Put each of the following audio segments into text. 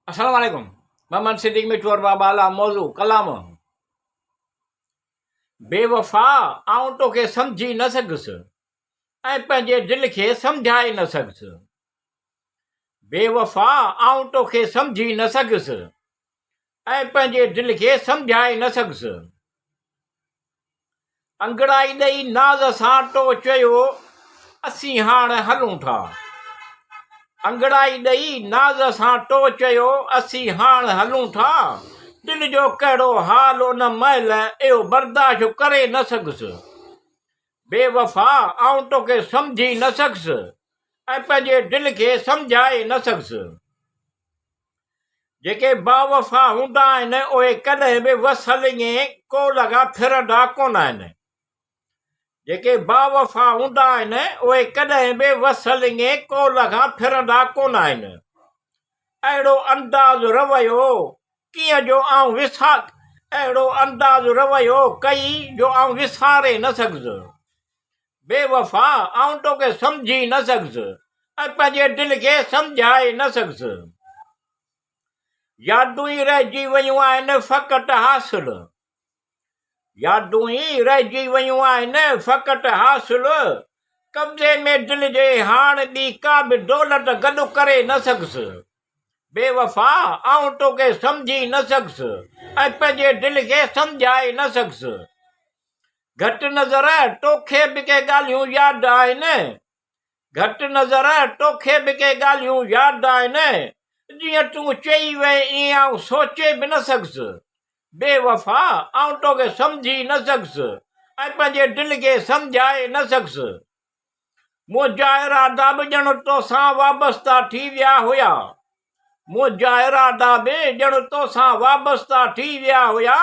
अस्सलाम वालेकुम। मोहम्मद सिद्दीक मिठूर बाबा आला मौजू क़लाम। बेवफ़ा आऊं तोखे सम्झी न सघुसि ऐं पंहिंजे दिलि खे सम्झाए न सघुसि। बेवफ़ा आऊं तोखे सम्झी न सघुसि ऐं पंहिंजे दिलि खे सम्झाए न सघुसि। अंगड़ाई ॾेई नाज़ सां तो चयो असीं हाणे हलूं था। अंगड़ाई ॾेई नाज़ सां तो चयो असीं हाणे हलूं था। दिलि जो कहिड़ो हाल उन महिल इहो बर्दाश्त करे न सघुसि। बेवफ़ा आऊं तोखे सम्झी न सघुसि ऐं पंहिंजे दिलि खे सम्झाए न सघुसि। जेके बावफ़ा हूंदा आहिनि उहे कॾहिं बि वसल ईअं को लॻा फिरंदा कोन आहिनि। जेके बावफ़ा हूंदा आहिनि उहे कॾहिं बि वसल ईअं को लॻा फिरंदा कोन आहिनि। अहिड़ो अंदाज़ रवैयो कीअं जो आऊं अहिड़ो अंदाज़ रवैयो कई जो आऊं विसारे न सघुसि। बेवफ़ा आऊं तोखे सम्झी न सघुसि ऐं पंहिंजे दिलि खे सम्झाए न सघुसि। यादूं ई रहिजी वियूं आहिनि फ़क़ति हासिल। यादूं ई रहिजी वियूं आहिनि फ़क़ति हासिल। कब्ज़े में दिलि जे हाणे ॿी का बि दौलत गॾु करे न सघुसि। बेवफ़ा आऊं तोखे सम्झी न सघुसि ऐं पंहिंजे दिलि खे सम्झाए न सघुसि। घटि नज़र तोखे बि के ॻाल्हियूं यादि आहिनि। घटि नज़र तोखे बि के ॻाल्हियूं यादि आहिनि। जीअं तूं चई वई ईअं आऊं सोचे बि न सघुसि। बेवफ़ा आऊं तोखे सम्झी न सघुसि ऐं पंहिंजे दिलि खे सम्झाए न सघुसि। मुंहिंजा इरादा बि ॼण तोसां वाबस्ता थी विया हुया। मुंहिंजा इरादा बि ॼण तोसां वाबस्ता थी विया हुया।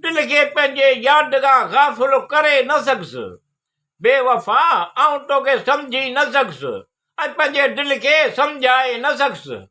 दिलि खे पंहिंजे यादि खां गाफ़िल करे न सघुसि। बेवफ़ा आऊं तोखे सम्झी न सघुसि ऐं पंहिंजे दिलि खे सम्झाए न सघुसि।